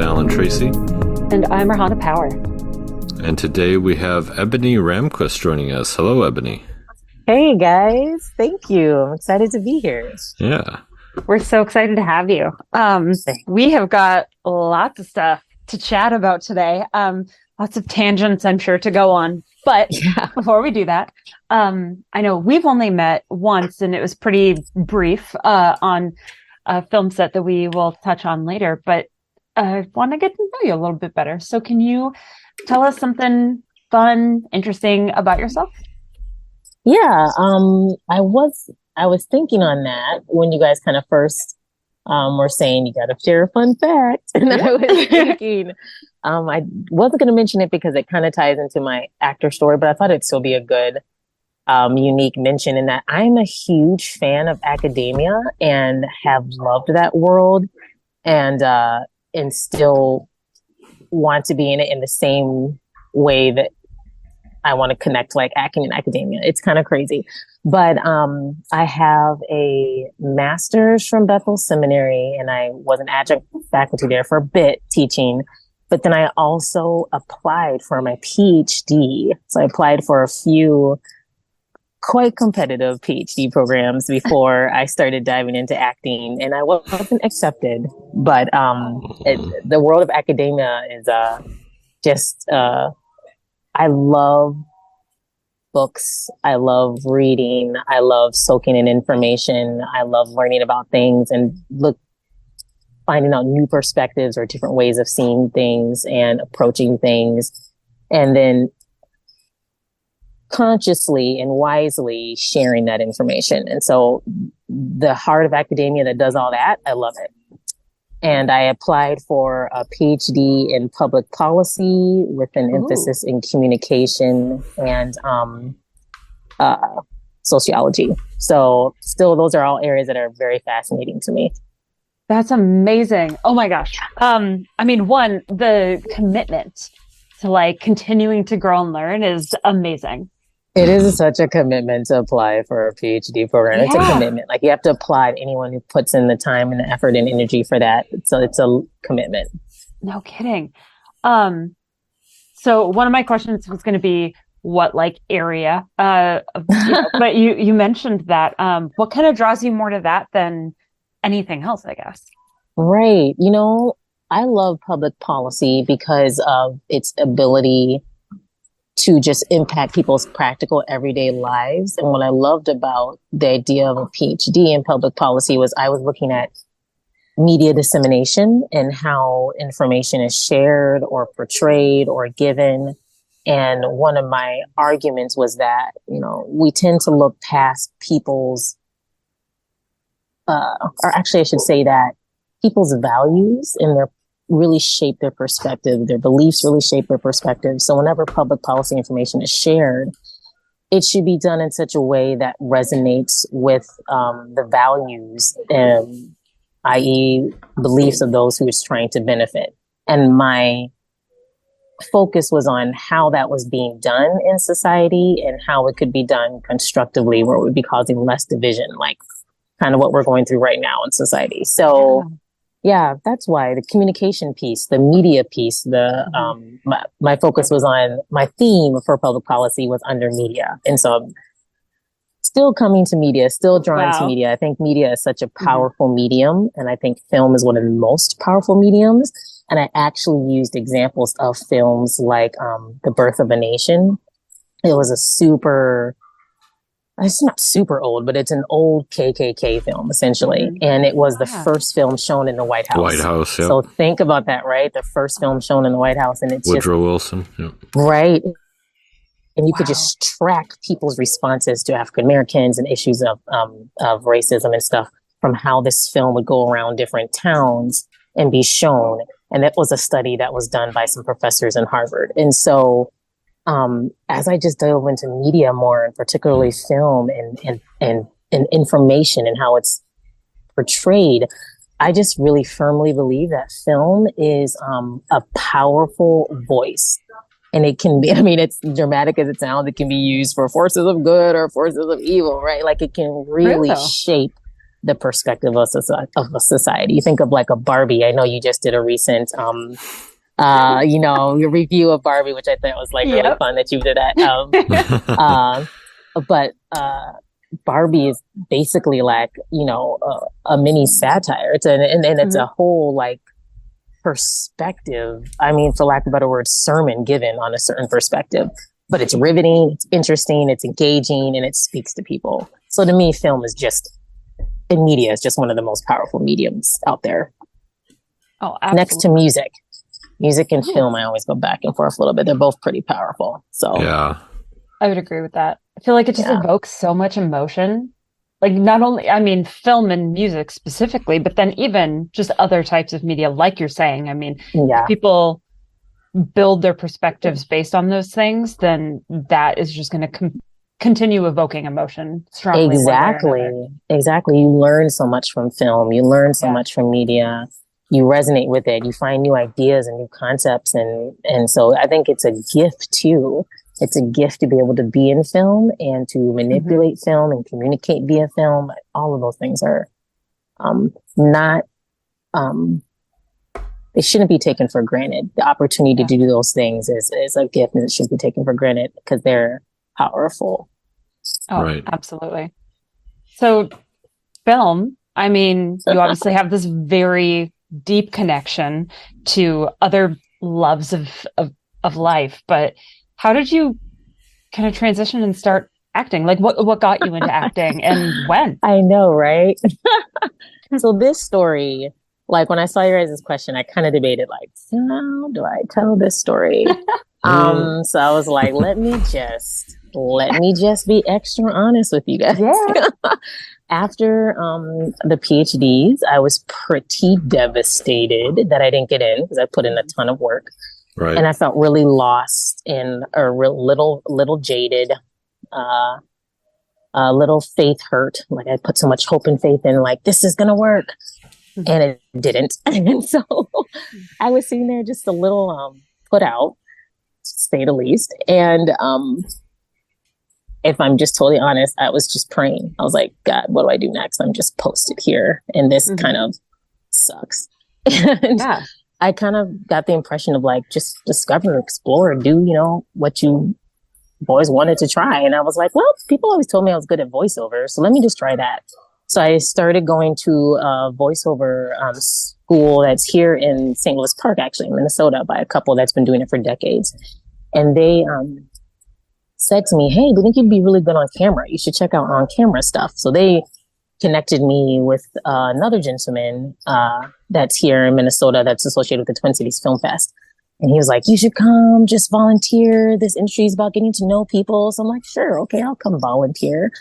Alan Tracy. And I'm Rahana Power. And today we have Ebony Ramquist joining us. Hello, Ebony. Hey, guys. Thank you. I'm excited to be here. Yeah. We're so excited to have you. We have got lots of stuff to chat about today. Lots of tangents, I'm sure, to go on. But before we do that, I know we've only met once, and it was pretty brief on a film set that we will touch on later. But I want to get to know you a little bit better. So can you tell us something fun, interesting about yourself? Yeah, I was thinking on that when you guys kind of first were saying you got to share a fun fact, and I was thinking I wasn't going to mention it because it kind of ties into my actor story, but I thought it'd still be a good unique mention in that I'm a huge fan of academia and have loved that world, and still want to be in it in the same way that I want to connect like acting and academia. It's kind of crazy. But I have a master's from Bethel Seminary, and I was an adjunct faculty there for a bit teaching. But then I also applied for my PhD. So I applied for a few quite competitive PhD programs before I started diving into acting, and I wasn't accepted. But the world of academia is I love books. I love reading. I love soaking in information. I love learning about things and finding out new perspectives or different ways of seeing things and approaching things. And then consciously and wisely sharing that information. And so the heart of academia that does all that, I love it. And I applied for a PhD in public policy with an emphasis in communication and sociology. So still, those are all areas that are very fascinating to me. That's amazing. Oh my gosh. One, the commitment to like continuing to grow and learn is amazing. It is such a commitment to apply for a PhD program. It's a commitment. Like you have to apply to anyone who puts in the time and the effort and energy for that. So it's a commitment. No kidding. So one of my questions was going to be what like area, but you mentioned that. What kind of draws you more to that than anything else, I guess? Right. I love public policy because of its ability to just impact people's practical everyday lives. And what I loved about the idea of a PhD in public policy was I was looking at media dissemination and how information is shared or portrayed or given. And one of my arguments was that, we tend to look past people's, or actually I should say that people's values and their really shape their perspective. Their beliefs really shape their perspective. So whenever public policy information is shared, it should be done in such a way that resonates with the values, i.e. beliefs of those who is trying to benefit. And my focus was on how that was being done in society and how it could be done constructively where it would be causing less division, like kind of what we're going through right now in society. So yeah, that's why the communication piece, the media piece, my focus was on my theme for public policy was under media. And so I'm still coming to media, still drawn to media. I think media is such a powerful medium. And I think film is one of the most powerful mediums. And I actually used examples of films like The Birth of a Nation. It was it's not super old, but it's an old KKK film, essentially. And it was the first film shown in the White House. White House, yeah. So think about that, right? The first film shown in the White House. And it's Woodrow Wilson. Yeah. Right. And you could just track people's responses to African Americans and issues of racism and stuff from how this film would go around different towns and be shown. And that was a study that was done by some professors in Harvard. And so as I just dove into media more, and particularly film and information and how it's portrayed, I just really firmly believe that film is a powerful voice. And it can be, it's dramatic as it sounds, it can be used for forces of good or forces of evil, right? Like it can really shape the perspective of a society. You think of like a Barbie. I know you just did a recent, your review of Barbie, which I thought was like really fun that you did that. But Barbie is basically like, a mini satire. It's it's a whole like perspective. I mean, for lack of a better word, sermon given on a certain perspective. But it's riveting, it's interesting, it's engaging, and it speaks to people. So to me, film is in media is just one of the most powerful mediums out there. Oh, absolutely. Next to music. Music and film, I always go back and forth a little bit. They're both pretty powerful. So yeah, I would agree with that. I feel like it just evokes so much emotion. Like not only, I mean, film and music specifically, but then even just other types of media, like you're saying. I mean, if people build their perspectives based on those things, then that is just going to continue evoking emotion strongly. Exactly. You learn so much from film. You learn so much from media. You resonate with it. You find new ideas and new concepts. And so I think it's a gift too. It's a gift to be able to be in film and to manipulate film and communicate via film. All of those things are it shouldn't be taken for granted. The opportunity to do those things is a gift, and it shouldn't be taken for granted because they're powerful. Oh, right. Absolutely. So film, I mean, you obviously have this very deep connection to other loves of life, but how did you kind of transition and start acting? Like what got you into acting and when? I know, right? So this story, like when I saw your guys' question, I kind of debated like, how do I tell this story? So I was like, let me just be extra honest with you guys. Yeah. After the PhDs, I was pretty devastated that I didn't get in because I put in a ton of work. Right. And I felt really lost and a little jaded, a little faith hurt. Like I put so much hope and faith in like, this is going to work. And it didn't. And so I was sitting there just a little put out, to say the least. And if I'm just totally honest, I was just praying. I was like, God, what do I do next? I'm just posted here. And this kind of sucks. And I kind of got the impression of like, just discover, explore, do, what you always wanted to try. And I was like, well, people always told me I was good at voiceover. So let me just try that. So I started going to a voiceover school that's here in St. Louis Park, actually in Minnesota, by a couple that's been doing it for decades. And they said to me, hey, we think you'd be really good on camera. You should check out on camera stuff. So they connected me with another gentleman that's here in Minnesota that's associated with the Twin Cities Film Fest. And he was like, you should come just volunteer. This industry is about getting to know people. So I'm like, sure, okay, I'll come volunteer.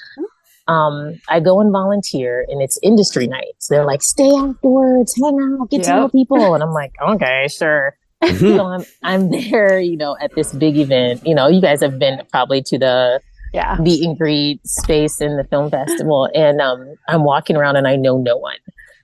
I go and volunteer and it's industry nights. They're like, stay afterwards, hang out, get to know people. And I'm like, okay, sure. So I'm there, at this big event. You guys have been probably to the meet and greet space in the film festival. And I'm walking around and I know no one.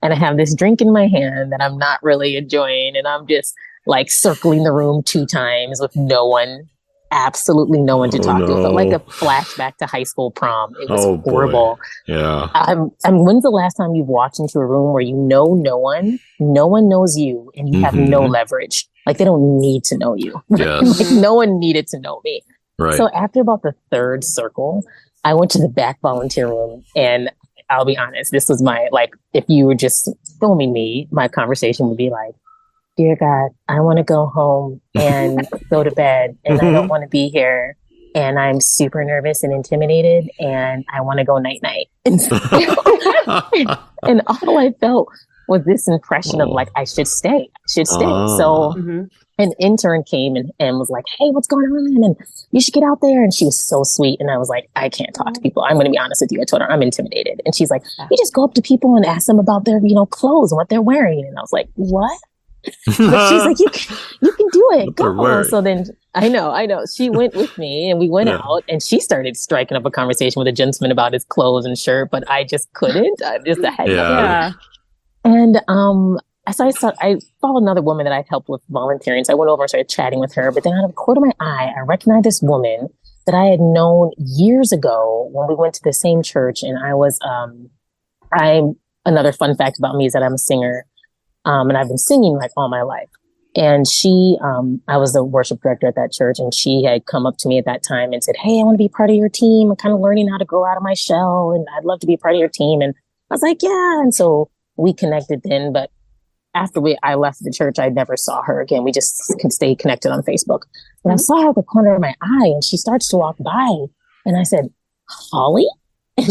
And I have this drink in my hand that I'm not really enjoying. And I'm just like circling the room 2 times with no one. Absolutely no one to talk to. It felt like a flashback to high school prom. It was horrible. Boy. Yeah. When's the last time you've walked into a room where no one knows you, and you have no leverage? Like they don't need to know you. Yes. Like no one needed to know me. Right. So after about the 3rd circle, I went to the back volunteer room, and I'll be honest, this was my, like, if you were just filming me, my conversation would be like, dear God, I want to go home and go to bed, and I don't want to be here, and I'm super nervous and intimidated, and I want to go night night. And, and all I felt was this impression of like, I should stay. So an intern came and was like, hey, what's going on? And you should get out there. And she was so sweet. And I was like, I can't talk to people. I'm going to be honest with you. I told her I'm intimidated. And she's like, you just go up to people and ask them about their, clothes and what they're wearing. And I was like, what? But she's like, you can do it. Go. So then I know. She went with me and we went out, and she started striking up a conversation with a gentleman about his clothes and shirt, but I just couldn't. And I saw another woman that I'd helped with volunteering. So I went over and started chatting with her. But then out of the corner of my eye, I recognized this woman that I had known years ago when we went to the same church. And I was, another fun fact about me is that I'm a singer. And I've been singing like all my life. And I was the worship director at that church, and she had come up to me at that time and said, "Hey, I want to be part of your team. I'm kind of learning how to grow out of my shell, and I'd love to be a part of your team." And I was like, "Yeah." And so we connected then, but after I left the church, I never saw her again. We just could stay connected on Facebook. And I saw her at the corner of my eye, and she starts to walk by, and I said, "Holly?" And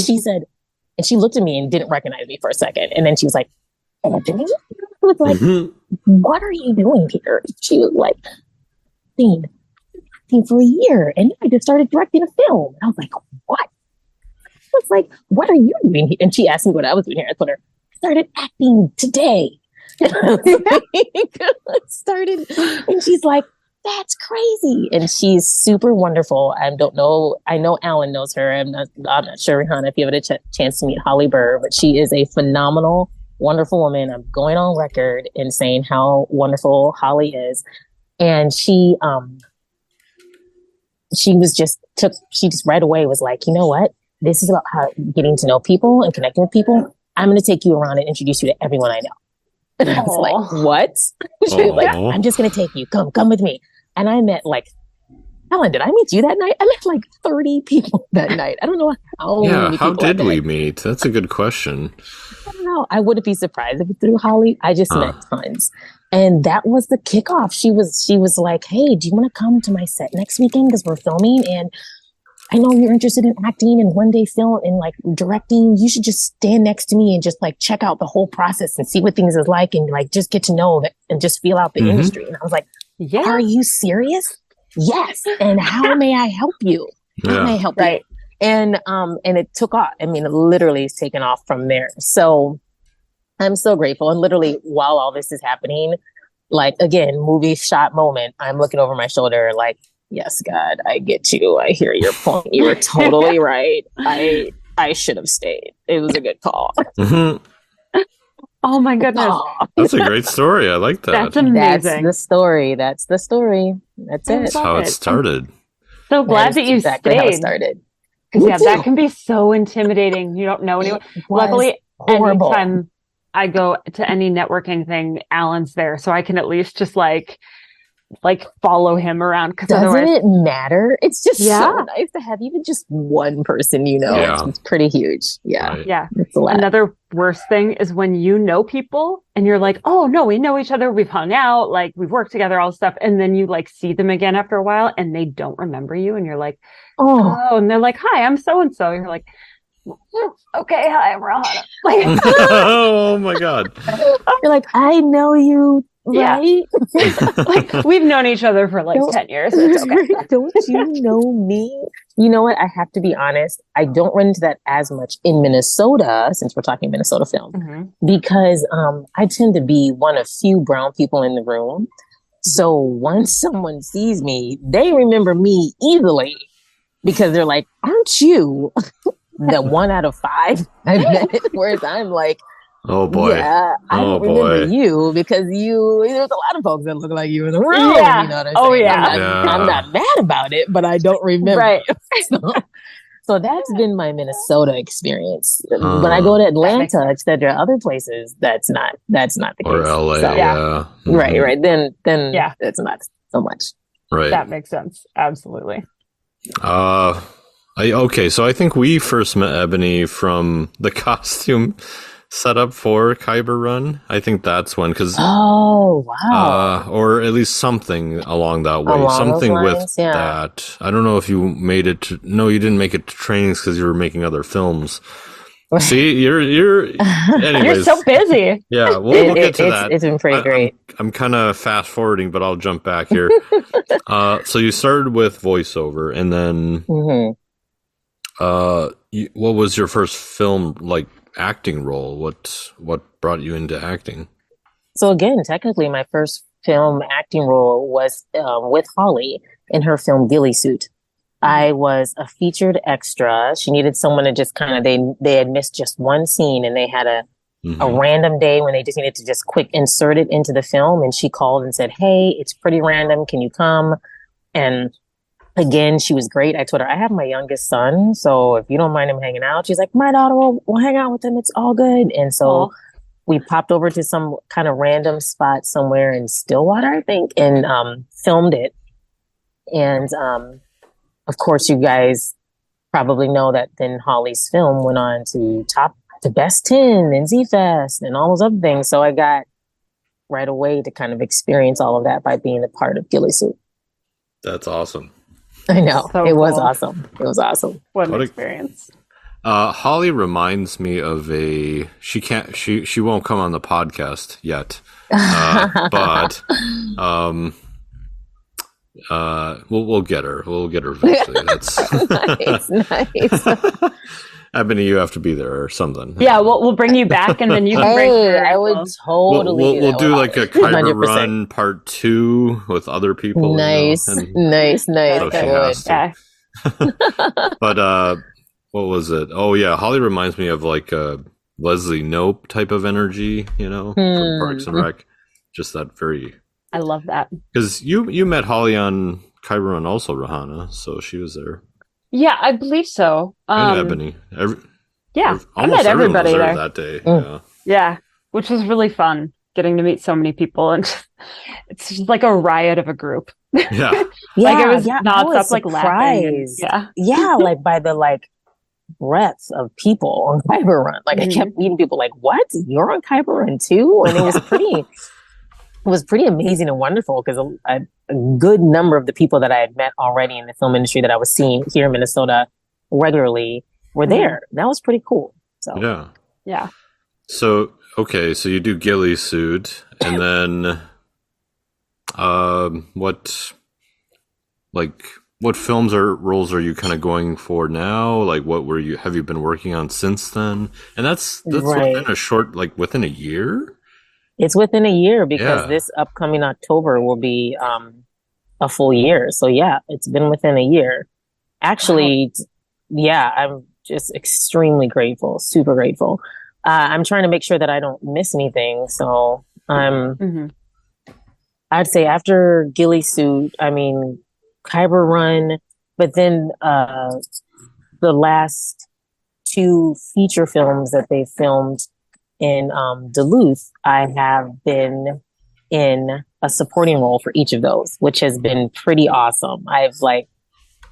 she looked at me and didn't recognize me for a second. And then she was like, "Ebony?" I was like, "What are you doing here?" She was like, "Been acting for a year, and I just started directing a film." And I was like, "What?" I was like, "What are you doing here?" And she asked me what I was doing here. I told her, "I started acting today." Started, and she's like, "That's crazy." And she's super wonderful. I don't know. I know Alan knows her. I'm not sure, Rihanna, if you have a chance to meet Holly Burr, but she is a phenomenal, wonderful woman. I'm going on record in saying how wonderful Holly is. And she just right away was like, "You know what? This is about getting to know people and connecting with people. I'm going to take you around and introduce you to everyone I know." And I was like, "What?" She was like, "I'm just going to take you. Come with me." And I met Alan, did I meet you that night? I met like 30 people that night. I don't know how many how people did we meet? That's a good question. I don't know. I wouldn't be surprised if it through Holly. I just met tons. And that was the kickoff. She was like, "Hey, do you want to come to my set next weekend? Because we're filming, and I know you're interested in acting and one day film and like directing. You should just stand next to me and just like check out the whole process and see what things is like, and like just get to know that and just feel out the industry." And I was like, "Yeah, are you serious?" "Yes." "And how may I help you? How may I help you?" And it took off. I mean, it literally is taken off from there. So I'm so grateful. And literally while all this is happening, like again, movie shot moment, I'm looking over my shoulder like, "Yes, God, I get you. I hear your point. You were totally right. I should have stayed. It was a good call." Oh my goodness. That's a great story. I like that. That's amazing. That's the story. That's it. That's how it started. So glad that you exactly how it stayed. started. Because that can be so intimidating. You don't know anyone. Luckily, horrible. anytime I go to any networking thing, Alan's there, so I can at least just like follow him around. Because doesn't it matter? It's just so nice to have even just one person, It's pretty huge. Yeah. Right. Yeah. It's a lot. Another worst thing is when you know people and you're like, "Oh no, we know each other. We've hung out, like we've worked together, all this stuff." And then you like see them again after a while and they don't remember you. And you're like, "Oh," and they're like, "Hi, I'm so-and-so." You're like, "Okay, hi, I'm Rahana." Like, oh my God. You're like, "I know you. Right?" Like we've known each other for like 10 years. It's okay. Don't you know me? You know what? I have to be honest. I don't run into that as much in Minnesota, since we're talking Minnesota film, because I tend to be one of few brown people in the room. So once someone sees me, they remember me easily because they're like, "Aren't you the 1 out of 5 I met?" Whereas I'm like, "Oh boy, yeah, I don't remember you because there's a lot of folks that look like you in the room." Yeah. You know what I'm saying? Oh yeah. I'm not mad about it, but I don't remember. Right. So that's been my Minnesota experience. When I go to Atlanta, etc., other places, that's not the case. Or LA, So, yeah. Right. Then Yeah. it's not so much. Right. That makes sense. Absolutely. Okay, so I think we first met Ebony from the costume setup for Kyber Run. I think that's when, because or at least something along that way, something with that. I don't know if you made it. No, you didn't make it to trainings because you were making other films. See, you're anyways. You're so busy. Yeah, we'll get to that. It's been pretty great. I'm kind of fast forwarding, but I'll jump back here. So you started with voiceover, and then what was your first film like? Acting role? What brought you into acting? So again, technically my first film acting role was with Holly in her film Ghillie Suit. I was a featured extra. She needed someone to just kind of, they had missed just one scene and they had a random day when they just needed to just quick insert it into the film. And she called and said, "Hey, it's pretty random. Can you come?" And Again, she was great. I told her, I have my youngest son, so if you don't mind him hanging out, she's like, my daughter will hang out with him. It's all good. And so we popped over to some kind of random spot somewhere in Stillwater, I think, and filmed it. And of course, you guys probably know that then Holly's film went on to top to Best 10 and Z-Fest and all those other things. So I got right away to kind of experience all of that by being a part of Ghillie Suit. That's awesome. I know. So it was cool. awesome. It was awesome. What an experience. Holly reminds me of she won't come on the podcast yet. But we'll get her. We'll get her eventually. That's nice. Ebony, you have to be there or something. Yeah, we'll bring you back, and then you can bring her. I would totally. We'll do like a Kyber Run Part 2 with other people. Nice, nice. So yeah. But what was it? Oh yeah, Holly reminds me of like a Leslie Knope type of energy, from Parks and Rec. Just that very. I love that because you met Holly on Kyber Run also, Rahana, so she was there. Yeah, I believe so. And Ebony. I met everybody there that day. Yeah, which was really fun getting to meet so many people, and it's just like a riot of a group. Yeah, like it was nonstop, like laughing. Yeah, like by the breadth of people on Kyber Run. Like I kept meeting people like, "What? You're on Kyber Run too?" And it was pretty. It was pretty amazing and wonderful because a good number of the people that I had met already in the film industry that I was seeing here in Minnesota regularly were there. That was pretty cool. So yeah. So okay, so you do Ghillie Suit, and then what films or roles are you kind of going for now? Like, what have you been working on since then? And that's within a short, within a year. It's within a year because this upcoming October will be a full year. So yeah, it's been within a year. Actually, I'm just extremely grateful, super grateful. I'm trying to make sure that I don't miss anything. So I'd say after Ghillie Suit, Kyber Run, but then the last 2 feature films that they filmed in Duluth, I have been in a supporting role for each of those, which has been pretty awesome. I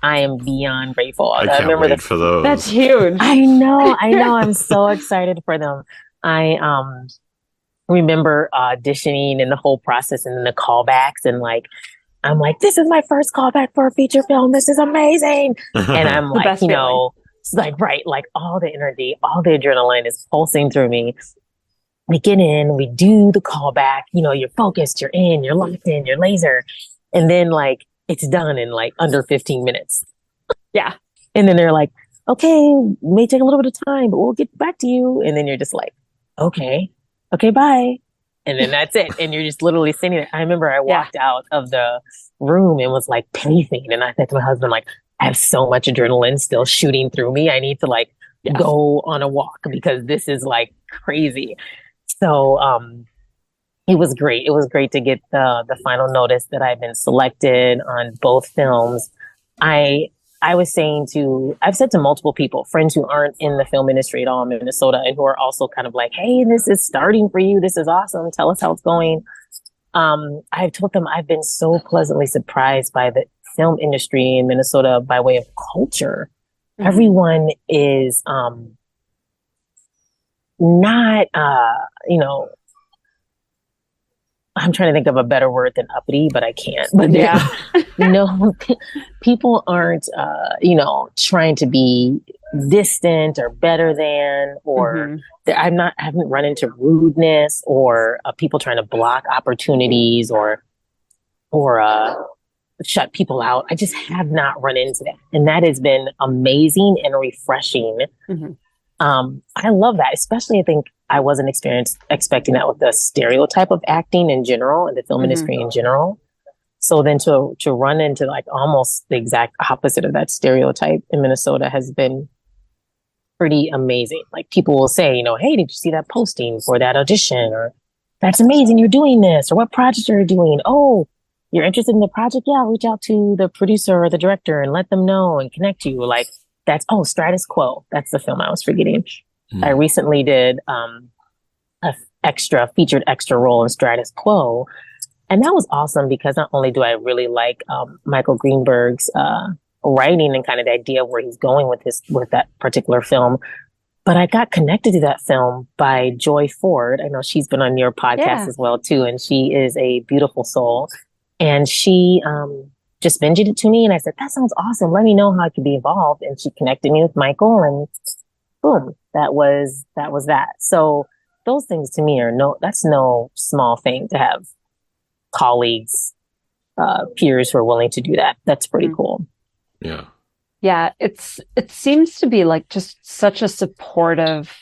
am beyond grateful. I can't wait for those. That's huge. I know. I'm so excited for them. I remember auditioning and the whole process and then the callbacks and I'm like, this is my first callback for a feature film. This is amazing. And I'm like, all the energy, all the adrenaline is pulsing through me. We get in, we do the callback, you're focused, you're in, you're locked in, you're laser. And then it's done in under 15 minutes. Yeah. And then they're like, okay, may take a little bit of time, but we'll get back to you. And then you're just like, okay, bye. And then that's it. And you're just literally sitting there. I remember I walked out of the room and was pacing. And I said to my husband, I have so much adrenaline still shooting through me. I need to go on a walk because this is crazy. So it was great. It was great to get the final notice that I've been selected on both films. I've said to multiple people, friends who aren't in the film industry at all in Minnesota and who are also kind of hey, this is starting for you. This is awesome. Tell us how it's going. I've told them I've been so pleasantly surprised by the film industry in Minnesota by way of culture. Mm-hmm. Everyone is not, I'm trying to think of a better word than uppity, but I can't. But people aren't, trying to be distant or better than, or I haven't run into rudeness or people trying to block opportunities or shut people out. I just have not run into that. And that has been amazing and refreshing. Mm-hmm. I love that, especially I think I wasn't expecting that with the stereotype of acting in general and the film industry in general. So then to run into almost the exact opposite of that stereotype in Minnesota has been pretty amazing. People will say, hey, did you see that posting for that audition? Or that's amazing, you're doing this. Or what project are you doing? Oh, you're interested in the project? Yeah, reach out to the producer or the director and let them know and connect you. Like Stratus Quo. That's the film I was forgetting. I recently did a featured extra role in Stratus Quo. And that was awesome because not only do I really like Michael Greenberg's writing and kind of the idea of where he's going with that particular film, but I got connected to that film by Joy Ford. I know she's been on your podcast as well too, and she is a beautiful soul. And she just mentioned it to me, and I said, "That sounds awesome. Let me know how I could be involved." And she connected me with Michael, and boom, that was that. So those things to me that's no small thing to have colleagues, peers who are willing to do that. That's pretty cool. Yeah. Yeah, it seems to be like just such a supportive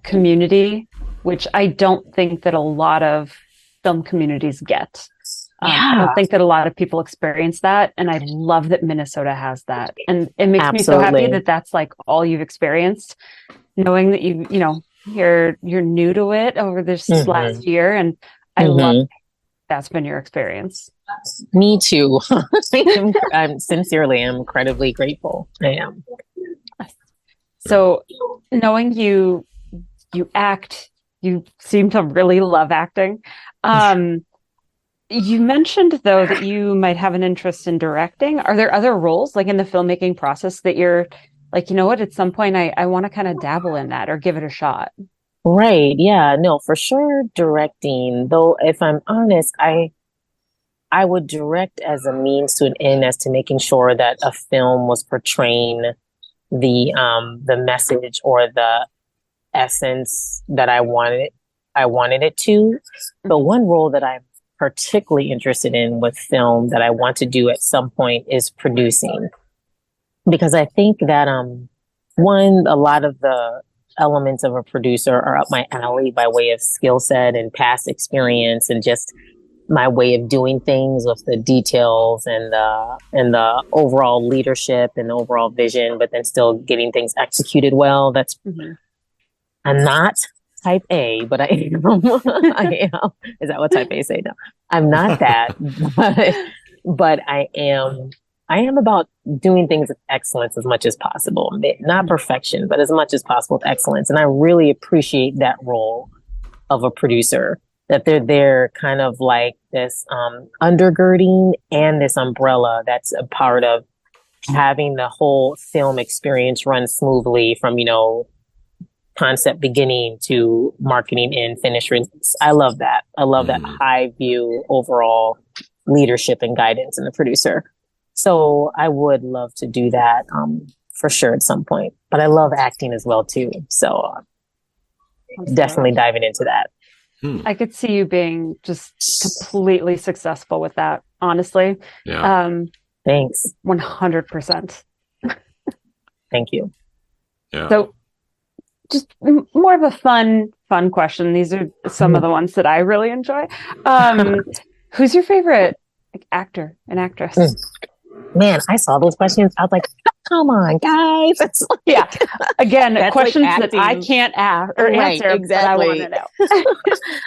community, which I don't think that a lot of film communities get. I don't think that a lot of people experience that, and I love that Minnesota has that. And it makes me so happy that that's like all you've experienced, knowing that you're new to it over this last year, and I love that's been your experience. Me too. I'm sincerely, I'm incredibly grateful. I am. So knowing you act, you seem to really love acting. You mentioned though that you might have an interest in directing. Are there other roles like in the filmmaking process that you're like, you know what, at some point I want to kind of dabble in that or give it a shot? Right. Yeah, no, for sure. Directing, though, if I'm honest, I would direct as a means to an end, as to making sure that a film was portraying the message or the essence that I wanted it to. But one role that I'm particularly interested in with film that I want to do at some point is producing, because I think that a lot of the elements of a producer are up my alley by way of skill set and past experience and just my way of doing things with the details and the overall leadership and the overall vision, but then still getting things executed well. That's I'm not type A, but I am. I am. Is that what type A say? No, I'm not that, but I am. I am about doing things with excellence as much as possible. Not perfection, but as much as possible with excellence. And I really appreciate that role of a producer, that they're there kind of like this undergirding and this umbrella that's a part of having the whole film experience run smoothly from, concept beginning to marketing and finished release. I love that. I love that high view overall leadership and guidance in the producer. So I would love to do that for sure at some point. But I love acting as well too. So definitely diving into that. I could see you being just completely successful with that, honestly. Yeah. Thanks. 100%. Thank you. Yeah. So just more of a fun question. These are some of the ones that I really enjoy. Who's your favorite actor and actress? Man, I saw those questions. I was like, come on, guys. It's like, Again, questions like that I can't ask or answer, exactly. But I want to know.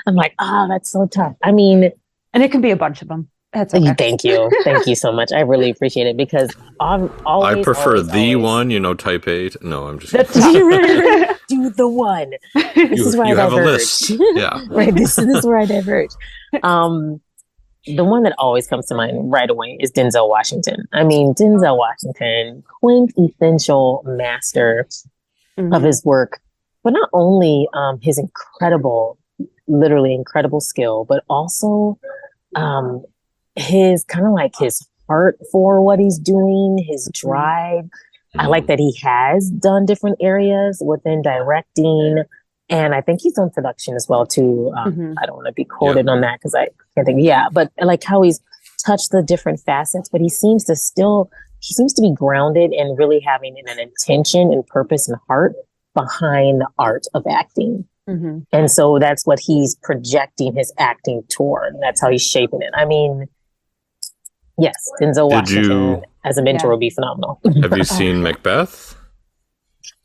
I'm like, that's so tough. I mean, and it can be a bunch of them. That's okay. Thank you. Thank you so much. I really appreciate it because I prefer always. One, type 8. No, I'm just do the one. This is where I diverge. A list. Yeah. Right. This is where I diverge. The one that always comes to mind right away is Denzel Washington. I mean, Denzel Washington, quintessential master of his work, but not only his literally incredible skill, but also his kind of like his heart for what he's doing, his drive. I like that he has done different areas within directing. And I think he's on production as well too. I don't want to be quoted on that because I can't think. Yeah, but I like how he's touched the different facets, but he seems to be grounded and really having an intention and purpose and heart behind the art of acting. And so that's what he's projecting his acting toward. That's how he's shaping it. I mean, yes, Denzel Washington as a mentor would be phenomenal. Have you seen Macbeth?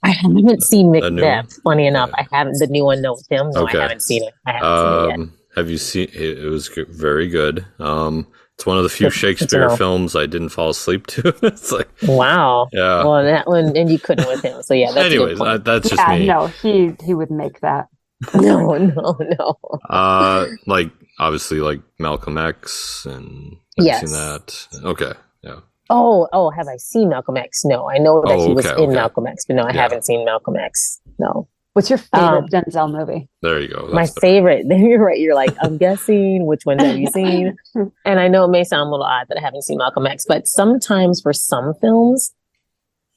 I haven't seen Macbeth. Funny enough, I haven't. The new one, no, with him. No, okay. I haven't seen it. I haven't seen it yet. Have you seen it? It was very good. It's one of the few Shakespeare films I didn't fall asleep to. It's like, wow. Yeah. Well, that one, and you couldn't with him. So yeah, that's anyways, that's just me. No, he would make that. No. Like obviously, like Malcolm X, and have you seen that? Okay, yeah. Oh, have I seen Malcolm X? No, I know that he was in Malcolm X, but no, I haven't seen Malcolm X. No. What's your favorite Denzel movie? There you go. My favorite. You're right. You're like, I'm guessing which ones have you seen? And I know it may sound a little odd that I haven't seen Malcolm X, but sometimes for some films,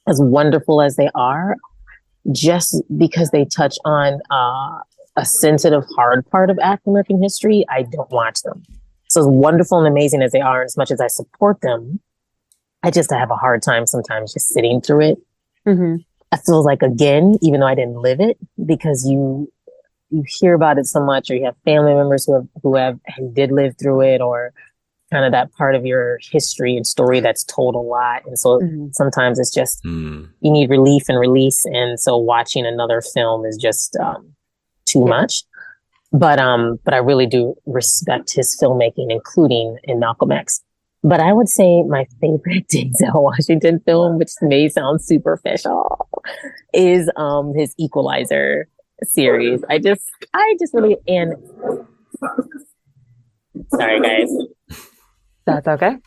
as wonderful as they are, just because they touch on a sensitive, hard part of African American history, I don't watch them. So as wonderful and amazing as they are, as much as I support them, I have a hard time sometimes just sitting through it. Mm-hmm. I feel like, again, even though I didn't live it, because you hear about it so much, or you have family members who did live through it, or kind of that part of your history and story that's told a lot. And so sometimes it's just, you need relief and release. And so watching another film is just too much. But I really do respect his filmmaking, including in Malcolm X. But I would say my favorite Denzel Washington film, which may sound superficial, is his Equalizer series. I just really, and sorry guys. That's okay.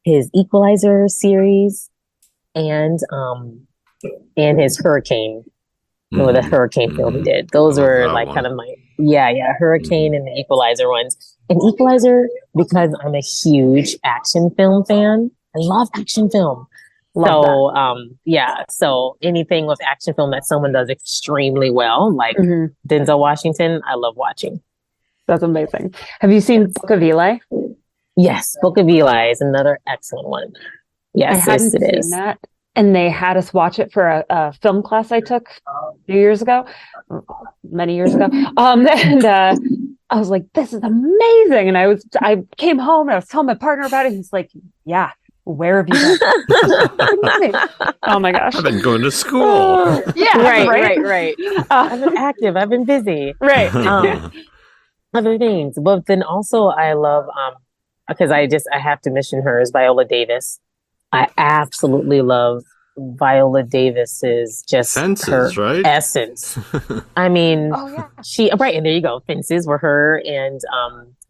His Equalizer series and his Hurricane. Or the Hurricane film he did. Those were like kind of my Hurricane and the Equalizer ones. And Equalizer, because I'm a huge action film fan. I love action film. So anything with action film that someone does extremely well, like Denzel Washington, I love watching. That's amazing. Have you seen Book of Eli? Yes, Book of Eli is another excellent one. Yes, I hadn't seen that. And they had us watch it for a film class I took many years ago. And I was like, this is amazing. And I came home and I was telling my partner about it. And he's like, yeah, where have you been? Oh my gosh. I've been going to school. Right. I've been active. I've been busy. Right. Other things. But then also I love, because I have to mention her, is Viola Davis. I absolutely love Viola Davis's Fences, her right? essence. I mean, and there you go. Fences, where her and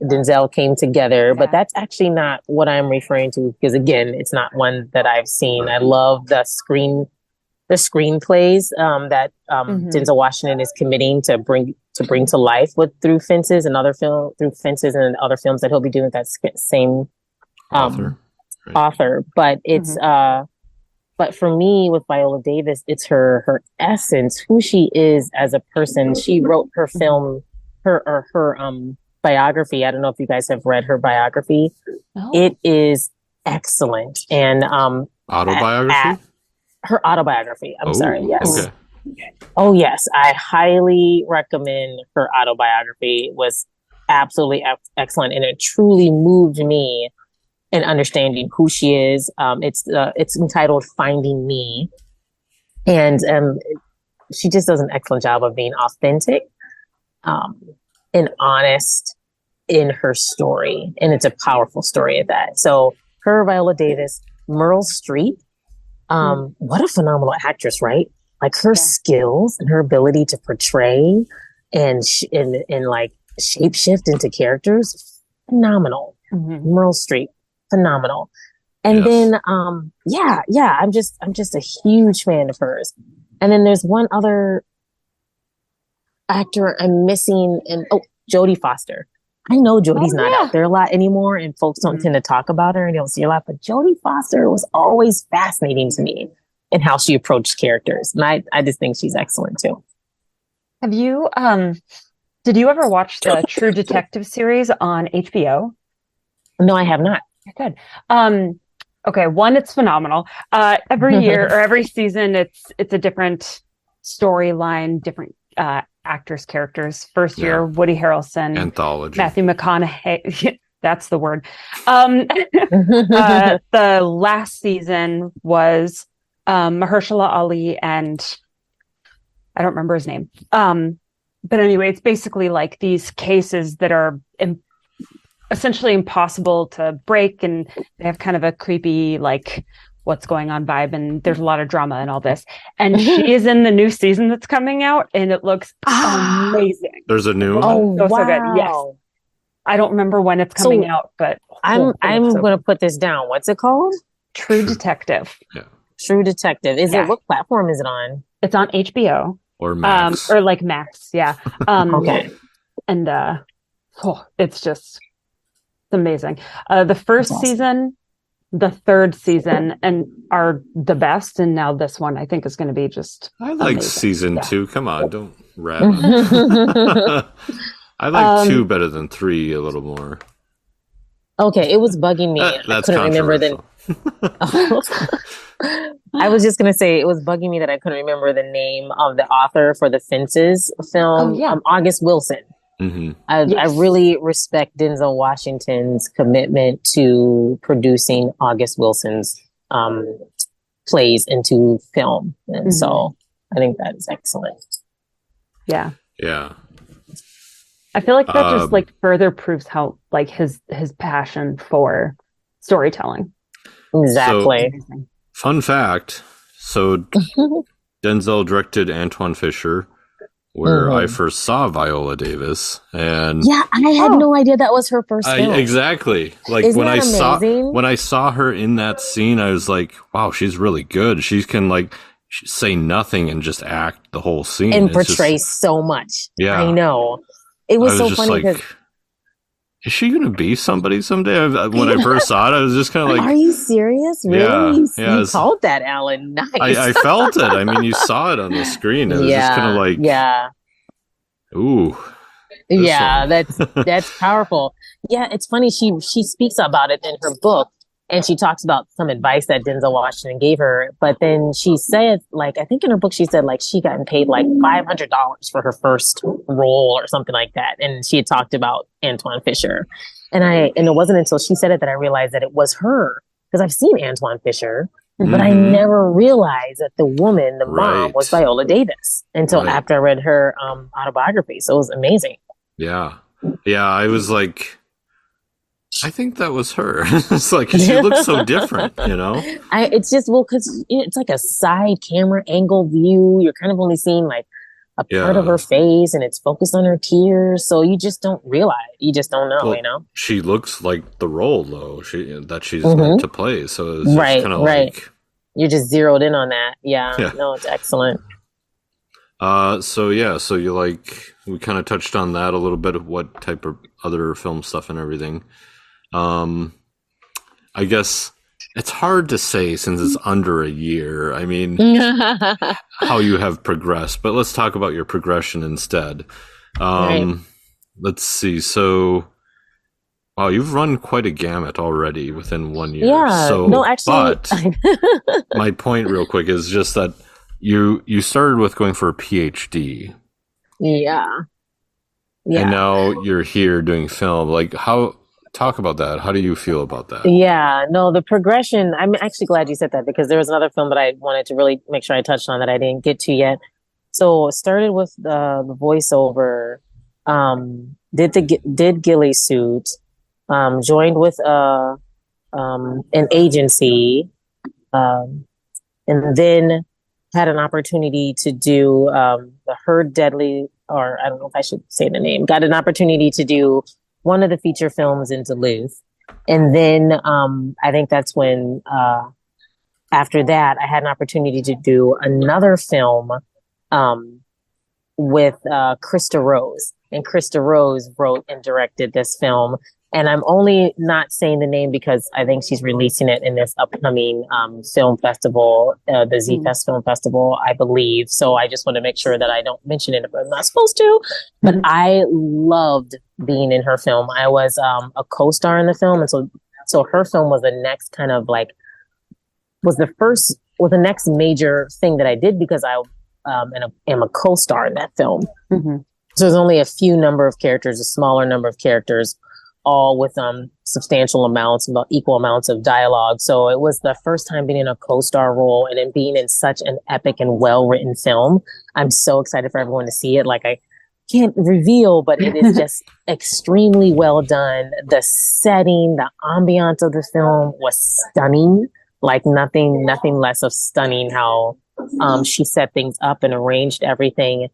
Denzel came together, but that's actually not what I'm referring to, because again, it's not one that I've seen. Right. I love the screenplays that Denzel Washington is committing to bring to life through Fences and other films that he'll be doing with that same author. But it's but for me with Viola Davis, it's her essence, who she is as a person. She wrote her film, her biography. I don't know if you guys have read her biography. Oh. It is excellent. And autobiography? Her autobiography. I'm sorry. Yes. Okay. Oh yes, I highly recommend her autobiography. It was absolutely excellent, and it truly moved me and understanding who she is. It's entitled Finding Me. And she just does an excellent job of being authentic and honest in her story. And it's a powerful story at that. So her, Viola Davis, Meryl Streep, what a phenomenal actress, right? Like her skills and her ability to portray and like shapeshift into characters, phenomenal. Meryl Streep. Phenomenal. And then I'm just a huge fan of hers. And then there's one other actor I'm missing, and Jodie Foster. I know Jodie's not out there a lot anymore, and folks don't tend to talk about her and you don't see a lot, but Jodie Foster was always fascinating to me in how she approached characters. And I just think she's excellent too. Have you did you ever watch the True Detective series on HBO? No, I have not. Good. Okay. One, it's phenomenal. Every year or every season, it's a different storyline, different actors, characters. First year, Woody Harrelson, anthology, Matthew McConaughey. That's the word. The last season was Mahershala Ali and I don't remember his name. but anyway, it's basically like these cases that are essentially impossible to break, and they have kind of a creepy, like, what's going on vibe, and there's a lot of drama and all this. And she is in the new season that's coming out, and it looks amazing. There's a new one? Oh, wow. So good. Yes. I don't remember when it's coming out, but I'm going to put this down. What's it called? True Detective. Yeah. True Detective. What platform is it on? It's on HBO. Or Max. Or like Max, yeah. Okay. And it's just amazing. The first season, the third season, and are the best. And now this one, I think, is going to be just I like amazing. season 2. Come on, don't rat on I like 2 better than 3 a little more. Okay, it was bugging me. That's I couldn't remember the. I was just gonna say it was bugging me that I couldn't remember the name of the author for the Fences film. August Wilson. Mm-hmm. I really respect Denzel Washington's commitment to producing August Wilson's plays into film, and so I think that is excellent. Yeah. Yeah. I feel like that just like further proves how like his passion for storytelling. Exactly. So, fun fact. So Denzel directed Antoine Fisher, where I first saw Viola Davis, and I had no idea that was her first film. Exactly. Like Isn't when that I saw her in that scene, I was like, wow, she's really good. She can like say nothing and just act the whole scene and portray so much. Yeah, I know. It was so funny because is she going to be somebody someday? When I first saw it, I was just kind of like, are you serious? Really? Yeah, you called that, Alan. Nice. I felt it. I mean, you saw it on the screen. It was just kind of like, ooh. Yeah, that's powerful. Yeah, it's funny. She speaks about it in her book, and she talks about some advice that Denzel Washington gave her. But then she said, like, I think in her book, she said, like, she got paid like $500 for her first role or something like that. And she had talked about Antoine Fisher. And it wasn't until she said it that I realized that it was her. Because I've seen Antoine Fisher, but I never realized that the woman, the mom, was Viola Davis until after I read her autobiography. So it was amazing. Yeah. Yeah, I was like, I think that was her. It's like, she looks so different, you know? It's just, because it's like a side camera angle view. You're kind of only seeing like a part of her face, and it's focused on her tears. So you just don't realize. You just don't know, you know? She looks like the role, though, that she's meant to play. So it's kind of like... You're just zeroed in on that. Yeah. No, it's excellent. So you like... We kind of touched on that a little bit, of what type of other film stuff and everything. I guess it's hard to say since it's under a year. I mean, how you have progressed, but let's talk about your progression instead. Let's see. So, wow, you've run quite a gamut already within 1 year. Yeah. So, no, actually, but my point real quick is just that you started with going for a PhD. Yeah. And now you're here doing film. Like, talk about that. How do you feel about that? Yeah, no, the progression, I'm actually glad you said that, because there was another film that I wanted to really make sure I touched on that I didn't get to yet. So started with the voiceover, did ghillie suit, joined with an agency, and then had an opportunity to do the Heard Deadly, or I don't know if I should say the name, got an opportunity to do one of the feature films in Duluth. And then I think that's when, after that, I had an opportunity to do another film with Krista Rose. And Krista Rose wrote and directed this film. And I'm only not saying the name because I think she's releasing it in this upcoming film festival, the Z-Fest Film Festival, I believe. So I just want to make sure that I don't mention it if I'm not supposed to. But I loved being in her film. I was a co-star in the film. And so her film was the next kind of like, was the next major thing that I did, because I am a co-star in that film. Mm-hmm. So there's only a few number of characters, a smaller number of characters, all with substantial amounts, about equal amounts of dialogue. So it was the first time being in a co-star role, and then being in such an epic and well-written film. I'm so excited for everyone to see it. Like, I can't reveal, but it is just extremely well done. The setting, the ambiance of the film was stunning. Like nothing less of stunning how she set things up and arranged everything.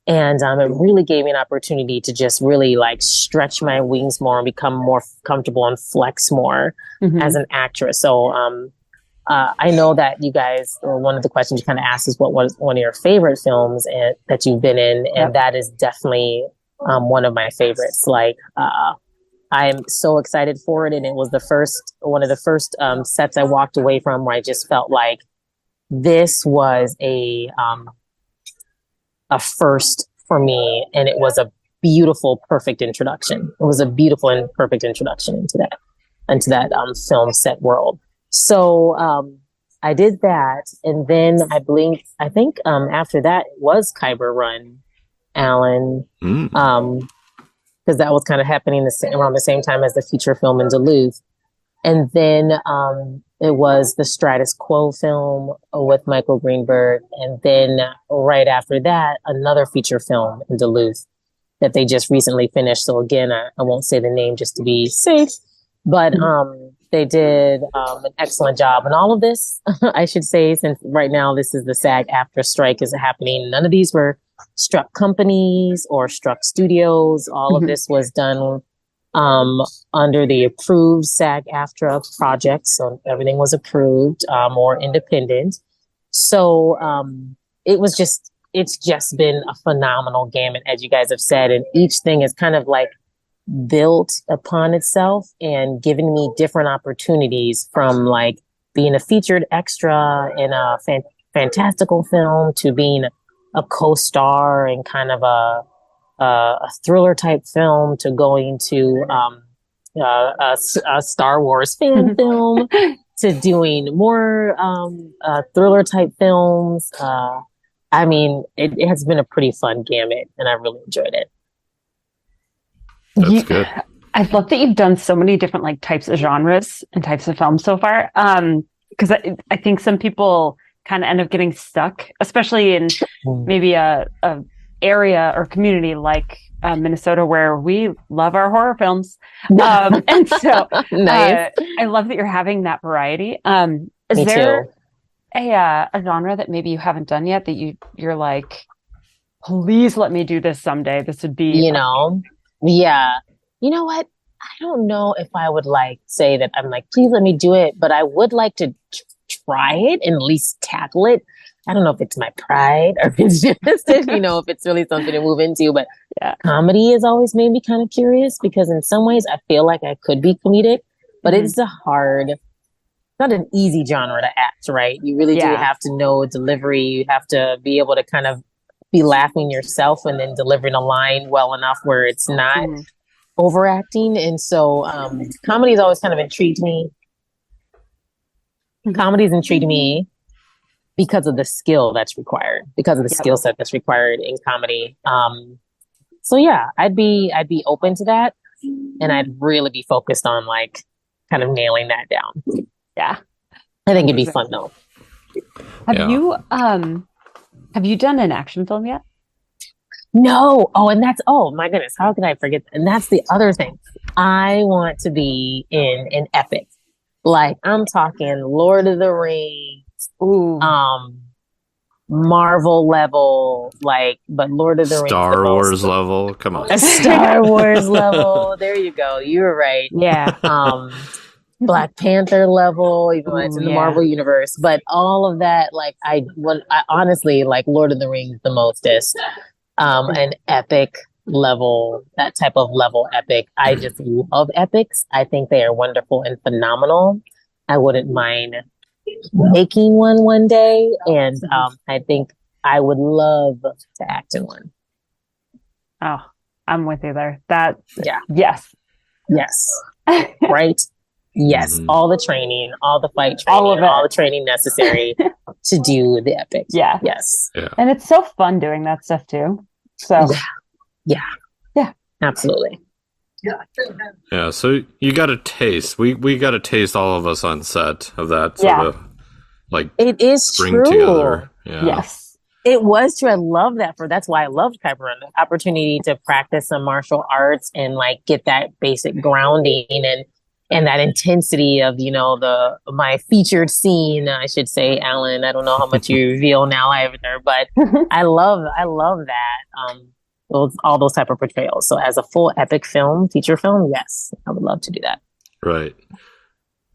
And it really gave me an opportunity to just really like stretch my wings more and become more comfortable and flex more as an actress. So I know that you guys, or one of the questions you kind of asked is what was one of your favorite films that you've been in. And that is definitely one of my favorites. Like, I'm so excited for it. And it was one of the first sets I walked away from where I just felt like this was a first for me. And it was a beautiful, perfect introduction. It was a beautiful and perfect introduction into that film set world. So I did that, and then I think after that was Kyber Run, Alan, because that was kind of happening around the same time as the feature film in Duluth. And then it was the Stratus Quo film with Michael Greenberg, and then right after that, another feature film in Duluth that they just recently finished. So again, I won't say the name just to be safe, but they did an excellent job. And all of this, I should say, since right now this is the SAG-AFTRA strike is happening, none of these were struck companies or struck studios. All of this was done under the approved SAG-AFTRA project. So everything was approved or independent. So it's just been a phenomenal gamut, as you guys have said. And each thing is kind of like built upon itself and given me different opportunities, from like being a featured extra in a fantastical film to being a co-star in kind of a thriller type film to going to a Star Wars fan film to doing more thriller type films. I mean, it has been a pretty fun gamut, and I really enjoyed it. That's good. I love that you've done so many different like types of genres and types of films so far. Because I think some people kind of end up getting stuck, especially in maybe a area or community like Minnesota, where we love our horror films. And so nice. I love that you're having that variety. Is Me there too. a genre that maybe you haven't done yet that you're like, please let me do this someday? This would be, Yeah. You know what? I don't know if I would like say that I'm like, please let me do it, but I would like to try it and at least tackle it. I don't know if it's my pride or if it's just, if it's really something to move into, but comedy has always made me kind of curious, because in some ways I feel like I could be comedic, but it's not an easy genre to act, right? You really do have to know delivery. You have to be able to kind of be laughing yourself and then delivering a line well enough where it's not overacting. And so comedy has always kind of intrigued me. Comedy's intrigued me because of the skill that's required, because of the skill set that's required in comedy. So yeah, I'd be open to that, and I'd really be focused on like kind of nailing that down. Yeah. I think it'd be fun though. Have you done an action film yet? No. Oh my goodness. How can I forget? And that's the other thing. I want to be in an epic. Like, I'm talking Lord of the Rings, Marvel level, like, but Lord of the Rings. Star Wars level. Come on. A Star Wars level. There you go. You were right. Yeah. Black Panther level, even though it's in the Marvel universe. But all of that, like, I honestly like Lord of the Rings the mostest. An epic level, that type of level epic. I just love epics. I think they are wonderful and phenomenal. I wouldn't mind making one day. And I think I would love to act in one. Oh, I'm with you there. Yes. Right? Yes, all the training, all the fight training, all of it, all the training necessary to do the epic. Yeah. Yes. Yeah. And it's so fun doing that stuff too. So yeah, absolutely. Yeah. So you got a taste. We got a taste, all of us on set, of that sort of like it is bring true. together. Yeah. Yes. It was true. I love that that's why I loved Piper Run, the opportunity to practice some martial arts and like get that basic grounding and that intensity of, my featured scene, I should say, Alan. I don't know how much you reveal now either, but I love that. All those type of portrayals. So as a full epic film, feature film, yes, I would love to do that. Right.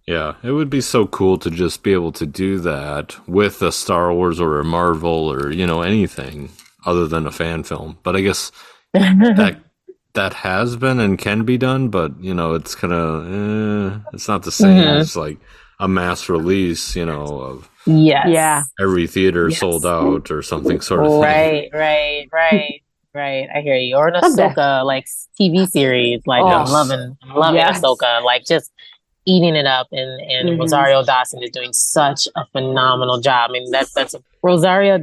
Yeah, it would be so cool to just be able to do that with a Star Wars or a Marvel or, anything other than a fan film. But I guess that has been and can be done, but, it's kind of, it's not the same as like a mass release, of every theater sold out or something sort of thing. Right. I hear you. Or an Ahsoka, like TV series. Like I'm loving Ahsoka. Like just eating it up, and Rosario Dawson is doing such a phenomenal job. I mean, that's Rosario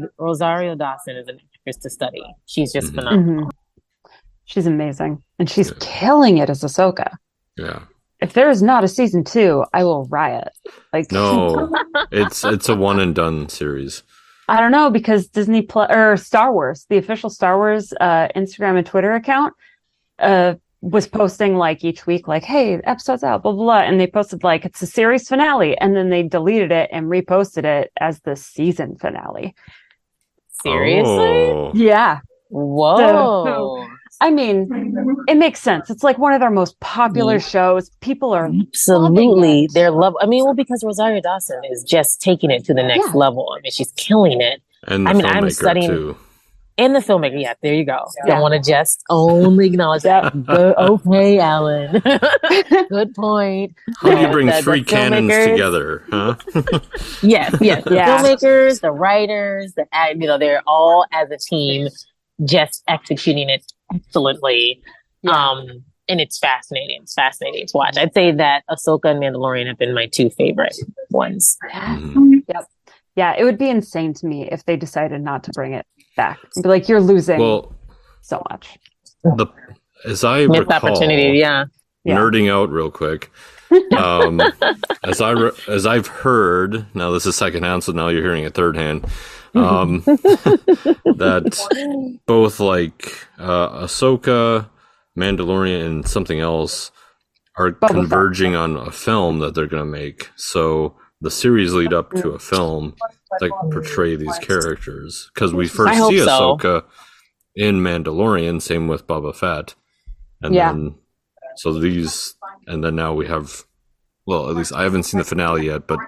Dawson is an actress to study. She's just phenomenal. She's amazing, and she's killing it as Ahsoka. Yeah. If there is not a season 2, I will riot. Like no, it's a one and done series. I don't know, because Disney or Star Wars, the official Star Wars Instagram and Twitter account, was posting like each week, like, hey, episode's out, blah, blah, blah. And they posted like, it's the series finale. And then they deleted it and reposted it as the season finale. Seriously? Oh. Yeah. Whoa. So, I mean, it makes sense. It's like one of their most popular shows. People are absolutely, they're because Rosario Dawson is just taking it to the next level. I mean, she's killing it. And the filmmaker I'm studying too. And the filmmaker, yeah, there you go. Don't want to just only acknowledge that. Okay, Alan. Good point. How do you bring three canons together, huh? Yes. The filmmakers, the writers, they're all as a team just executing it excellently. And it's fascinating. It's fascinating to watch. I'd say that Ahsoka and Mandalorian have been my 2 favorite ones. Yep. Yeah, it would be insane to me if they decided not to bring it back. I'd be like, you're losing so much. As I missed recall, opportunity, nerding out real quick. As I've heard, now this is secondhand, so now you're hearing it third hand. That both like Ahsoka, Mandalorian, and something else are converging on a film that they're going to make. So the series lead up to a film that portray these characters, because we first see Ahsoka in Mandalorian, same with Boba Fett, and then now we have. Well, at least I haven't seen the finale yet, but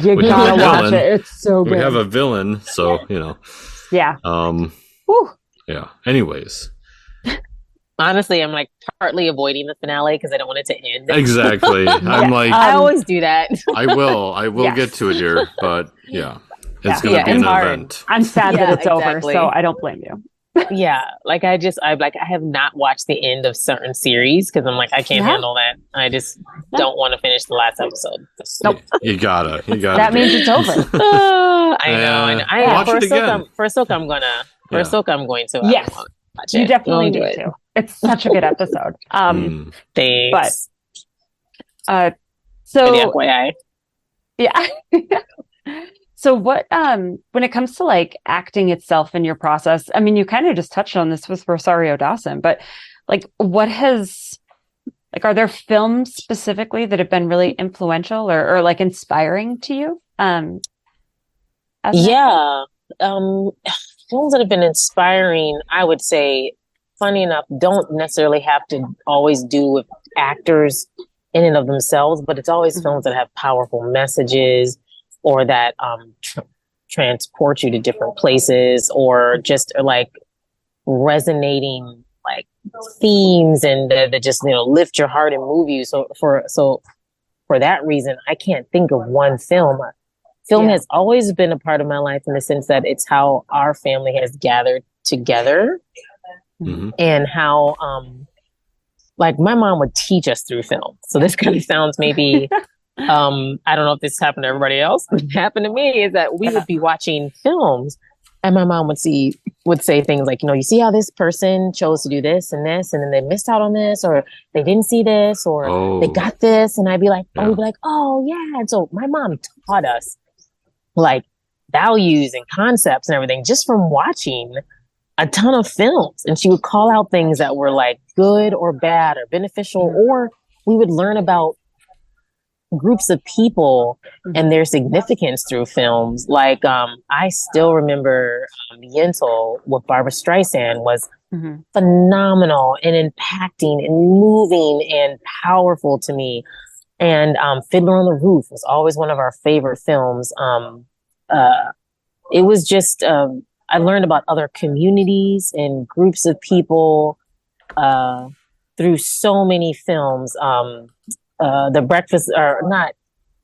you gotta watch it. It's so good. We have a villain, so Yeah. Yeah. Anyways. Honestly, I'm like partly avoiding the finale because I don't want it to end. Exactly. I'm like, I always do that. I will get to it here, but it's gonna be an event. I'm sad that it's over, so I don't blame you. I have not watched the end of certain series because I'm like, I can't handle that. I just don't want to finish the last episode. Nope. You gotta. That means it's over. I know. Watch it again. For Ahsoka, I'm going to. Yes. Watch it. You definitely need to. It's such a good episode. Thanks. But, so. FYI. Yeah. So what, when it comes to like acting itself in your process, I mean, you kind of just touched on this with Rosario Dawson, but like are there films specifically that have been really influential or like inspiring to you? Films that have been inspiring, I would say, funny enough, don't necessarily have to always do with actors in and of themselves, but it's always films that have powerful messages, or that transport you to different places, or just like resonating like themes and that just lift your heart and move you. So for that reason, I can't think of one film. Film has always been a part of my life in the sense that it's how our family has gathered together, and how like my mom would teach us through film. So this kind of sounds maybe. I don't know if this happened to everybody else, but it happened to me is that we would be watching films and my mom would say things like, you see how this person chose to do this, and then they missed out on this, or they didn't see this, or they got this. And I'd be like, oh yeah. And so my mom taught us like values and concepts and everything just from watching a ton of films. And she would call out things that were like good or bad or beneficial, or we would learn about groups of people and their significance through films. Like, I still remember Yentl with Barbara Streisand was phenomenal and impacting and moving and powerful to me. And Fiddler on the Roof was always one of our favorite films. It was just, I learned about other communities and groups of people through so many films. The Breakfast, or not,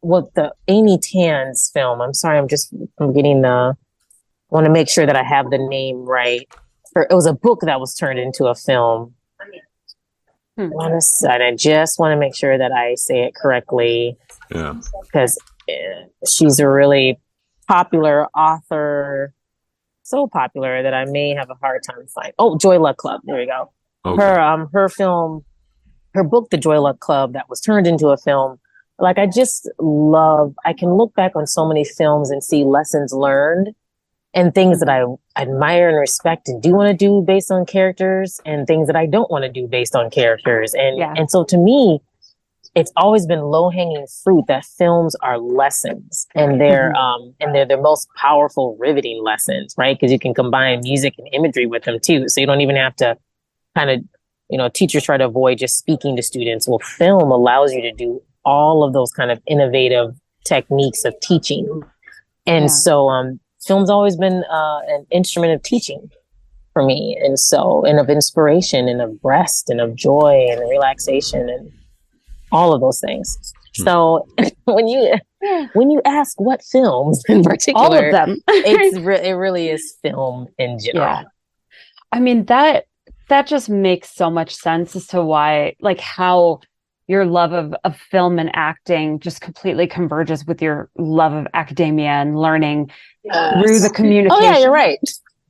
what the Amy Tan's film. I'm sorry, I'm getting I want to make sure that I have the name right. It was a book that was turned into a film. And I just want to make sure that I say it correctly. Yeah. Because she's a really popular author, so popular that I may have a hard time finding. Oh, Joy Luck Club. There we go. Okay. Her film, her book, The Joy Luck Club, that was turned into a film. Like, I can look back on so many films and see lessons learned and things that I admire and respect and do want to do based on characters, and things that I don't want to do based on characters. And so to me, it's always been low hanging fruit that films are lessons, and they're the most powerful, riveting lessons, right? Because you can combine music and imagery with them too. So you don't even have to kind of, teachers try to avoid just speaking to students. Well, film allows you to do all of those kind of innovative techniques of teaching. And so, film's always been an instrument of teaching for me, and of inspiration, and of rest, and of joy, and relaxation, and all of those things. So when you ask what films in particular, all of them, it really is film in general. Yeah. I mean, that just makes so much sense as to why, like, how your love of film and acting just completely converges with your love of academia and learning through the communication. Oh yeah, you're right.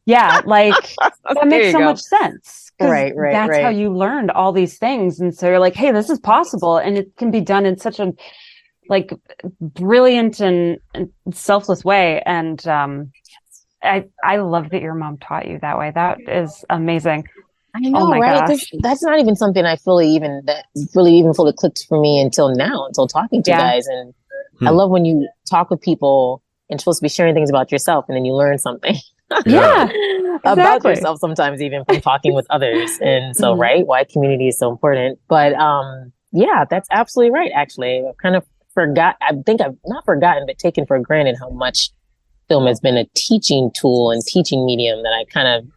Yeah, like that makes so much sense. Right. That's how you learned all these things. And so you're like, hey, this is possible. And it can be done in such a like brilliant and selfless way. And I love that your mom taught you that way. That is amazing. I know, right? Gosh. That's not even something I fully clicked for me until talking to you guys. And I love when you talk with people and you're supposed to be sharing things about yourself, and then you learn something. About yourself sometimes, even from talking with others. And so, right, why community is so important. But that's absolutely right. Actually, I've kind of not forgotten, but taken for granted how much film has been a teaching tool and teaching medium, that I kind of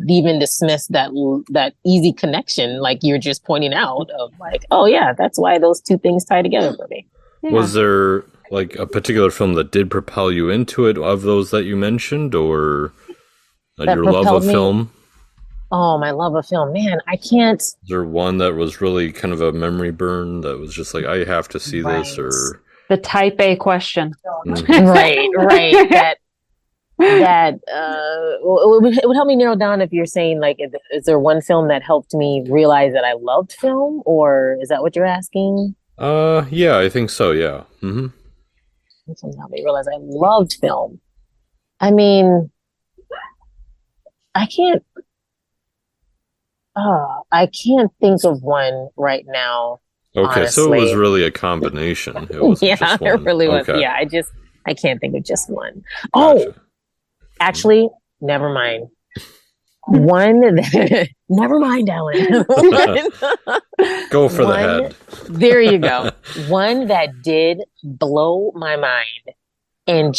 even dismiss that easy connection, like you're just pointing out, of like, oh yeah, that's why those two things tie together for me. Yeah. Was there like a particular film that did propel you into it, of those that you mentioned, or your love of film? Oh, my love of film, man! I can't. Is there one that was really kind of a memory burn that was just like, I have to see this, or the type A question? Right. That it would help me narrow down if you're saying, like, is there one film that helped me realize that I loved film, or is that what you're asking? Yeah, I think so. Yeah. Mm-hmm. Something helped me realize I loved film. I mean, I can't think of one right now. Okay, honestly. So it was really a combination. It wasn't just one. It really was. Okay. Yeah, I can't think of just one. Gotcha. Oh, actually, never mind. Never mind, Ellen. Go for the head. There you go. One that did blow my mind, and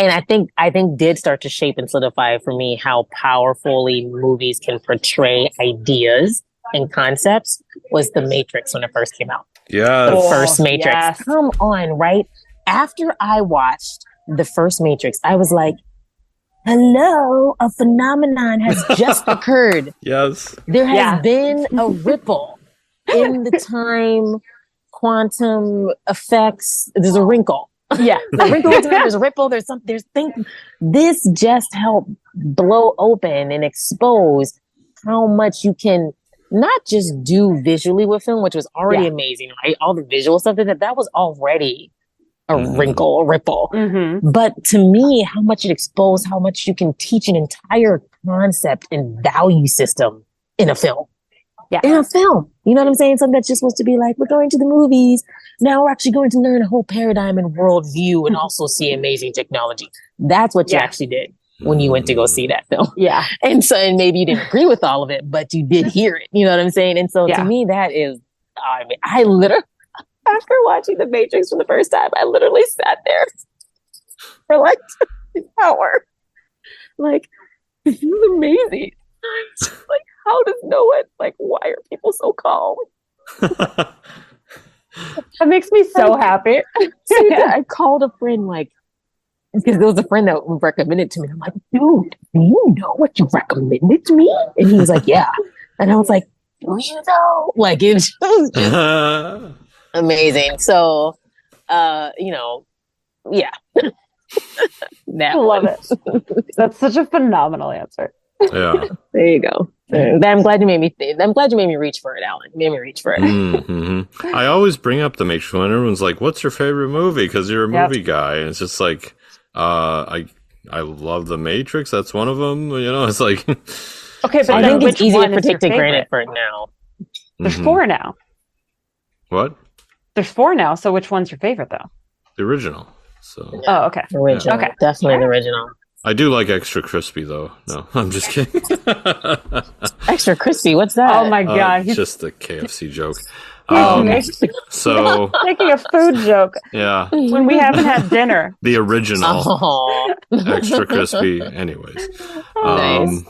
I think did start to shape and solidify for me how powerfully movies can portray ideas and concepts, was The Matrix when it first came out. Yeah, the first Matrix. Yes. Come on, right? After I watched the first Matrix, I was like, hello, a phenomenon has just occurred. Yes. There has been a ripple in the time, quantum effects. There's a wrinkle. Yeah. There's a wrinkle in time, there's a ripple, there's things. This just helped blow open and expose how much you can not just do visually with film, which was already amazing, right? All the visual stuff that was already a wrinkle, a ripple. But to me, how much it exposed, how much you can teach an entire concept and value system in a film. Yeah. In a film. You know what I'm saying? Something that's just supposed to be like, we're going to the movies. Now we're actually going to learn a whole paradigm and worldview and also see amazing technology. That's what you actually did when you went to go see that film. Yeah. And maybe you didn't agree with all of it, but you did hear it. You know what I'm saying? And so to me, that is, I mean, I literally, after watching The Matrix for the first time, I literally sat there for like an hour. Like, this is amazing. Like, how does no one, like, why are people so calm? That makes me so happy. I called a friend, like, because there was a friend that recommended to me. I'm like, dude, do you know what you recommended to me? And he was like, yeah. And I was like, do you know? Like, it was just amazing. So, you know, yeah. I love it. That's such a phenomenal answer. Yeah. There you go. I'm glad you made me I'm glad you made me reach for it, Alan. You made me reach for it. I always bring up The Matrix when everyone's like, what's your favorite movie? Because you're a movie guy. And it's just like, I love The Matrix. That's one of them. You know, it's like... Okay, but I think it's easier to take granted for it now. There's 4 now. What? There's 4 now, so which one's your favorite, though? The original. So. Oh, okay. Original. Okay. Definitely the original. I do like extra crispy, though. No, I'm just kidding. Extra crispy? What's that? Oh, my God. Just a KFC joke. So making a food joke. Yeah. When we haven't had dinner. The original. Extra crispy. Anyways. Nice.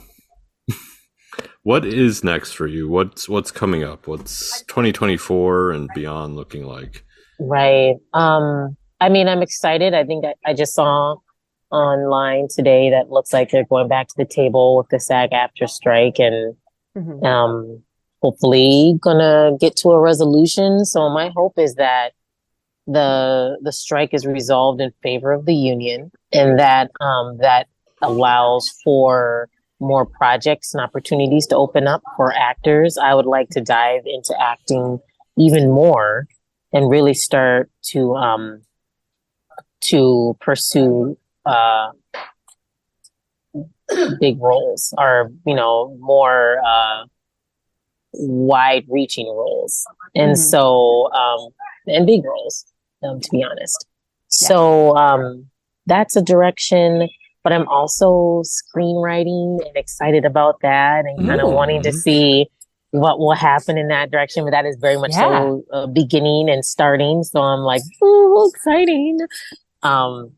What is next for you? What's coming up? What's 2024 and beyond looking like? Right. I mean, I'm excited. I think I just saw online today that looks like they're going back to the table with the SAG-AFTRA strike and hopefully gonna get to a resolution. So my hope is that the strike is resolved in favor of the union and that that allows for more projects and opportunities to open up for actors. I would like to dive into acting even more and really start to pursue big roles or, you know, more wide reaching roles. And so, and big roles, to be honest. Yeah. So that's a direction, but I'm also screenwriting and excited about that and kind of wanting to see what will happen in that direction. But that is very much so beginning and starting. So I'm like, oh, exciting.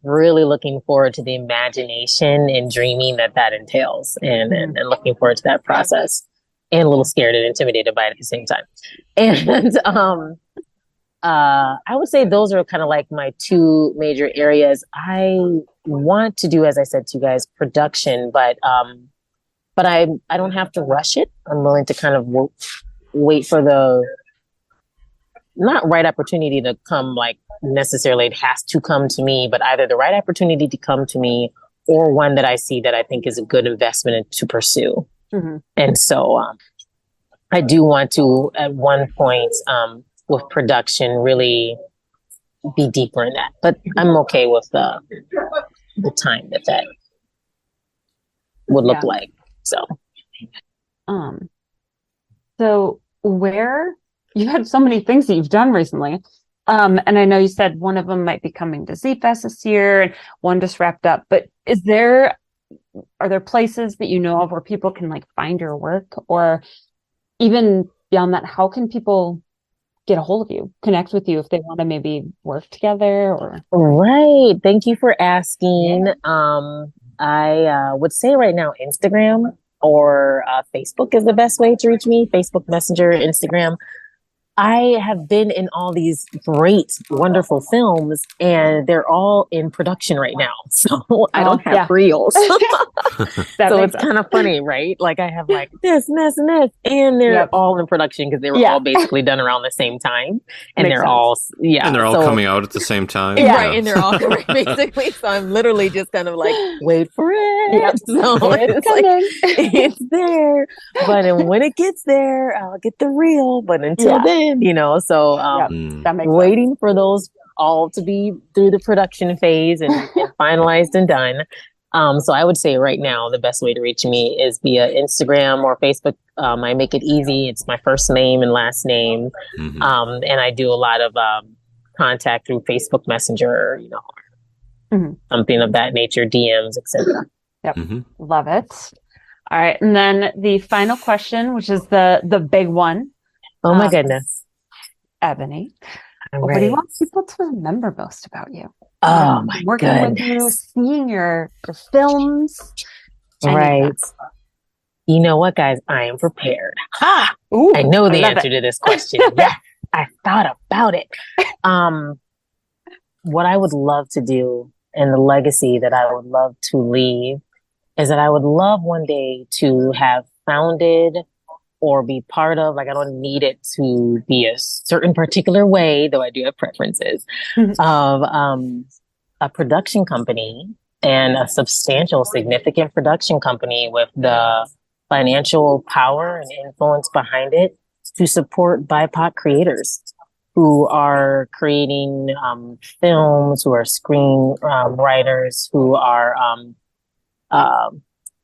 Really looking forward to the imagination and dreaming that entails and looking forward to that process and a little scared and intimidated by it at the same time. And, I would say those are kind of like my 2 major areas. I want to do, as I said to you guys, production, but I don't have to rush it. I'm willing to kind of wait for the not right opportunity to come, like necessarily it has to come to me, but either the right opportunity to come to me or one that I see that I think is a good investment to pursue. And so I do want to, at one point, with production, really be deeper in that. But I'm okay with the time that would look like. So where you had so many things that you've done recently. And I know you said one of them might be coming to Z-Fest this year and one just wrapped up, but are there places that you know of where people can like find your work, or even beyond that, how can people get a hold of you, connect with you if they want to maybe work together or? Right. Thank you for asking. I would say right now, Instagram or Facebook is the best way to reach me. Facebook Messenger, Instagram. I have been in all these great, wonderful films, and they're all in production right now. So I don't have reels. So it's kind of funny, right? Like I have like this and this and this, and they're all in production because they were all basically done around the same time. And they're all, and they're all coming out at the same time. Right. And they're all right, basically. So I'm literally just kind of like, wait for it. So it's like, it's there. But when it gets there, I'll get the reel. But until then, you know, so that makes waiting for those all to be through the production phase and finalized and done. So I would say right now, the best way to reach me is via Instagram or Facebook. I make it easy. It's my first name and last name. Mm-hmm. And I do a lot of contact through Facebook Messenger, something of that nature, DMs, etc. Yep. Mm-hmm. Love it. All right. And then the final question, which is the big one. Oh my goodness. Ebony, what do you want people to remember most about you? Oh my Working goodness. with you, seeing your films. Right. You know what, guys? I am prepared. Ha! Ooh, I know the answer to this question. Yes, I thought about it. What I would love to do and the legacy that I would love to leave is that I would love one day to have founded or be part of, like, I don't need it to be a certain particular way, though I do have preferences, of a production company, and a substantial, significant production company with the financial power and influence behind it to support BIPOC creators who are creating films, who are screen writers, who are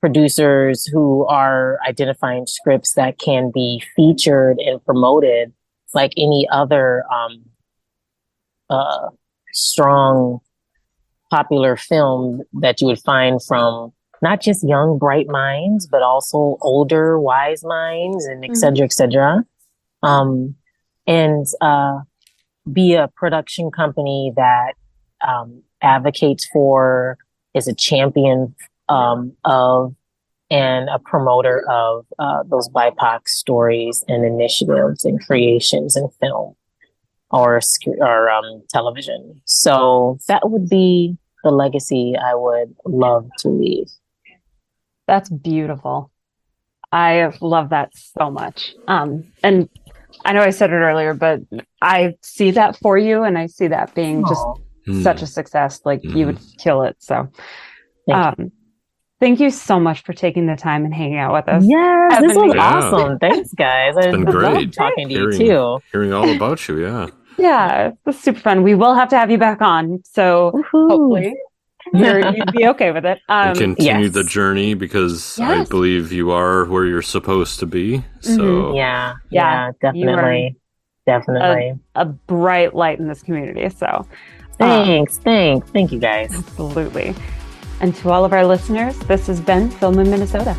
producers, who are identifying scripts that can be featured and promoted like any other strong, popular film that you would find from not just young, bright minds, but also older, wise minds, and et cetera, et cetera. And be a production company that advocates for, is a champion of, and a promoter of those BIPOC stories and initiatives and creations in film or television. So that would be the legacy I would love to leave. That's beautiful. I love that so much. And I know I said it earlier, but I see that for you, and I see that being just such a success. Like you would kill it. So thank you so much for taking the time and hanging out with us. Yes, Ebony. This was awesome. Thanks, guys. It's been great talking to you too. Hearing all about you, yeah. Yeah, it's super fun. We will have to have you back on. So hopefully you'd be okay with it. And continue the journey, because I believe you are where you're supposed to be. So yeah, definitely. A bright light in this community. So thank you guys. Absolutely. And to all of our listeners, this has been Film in Minnesota.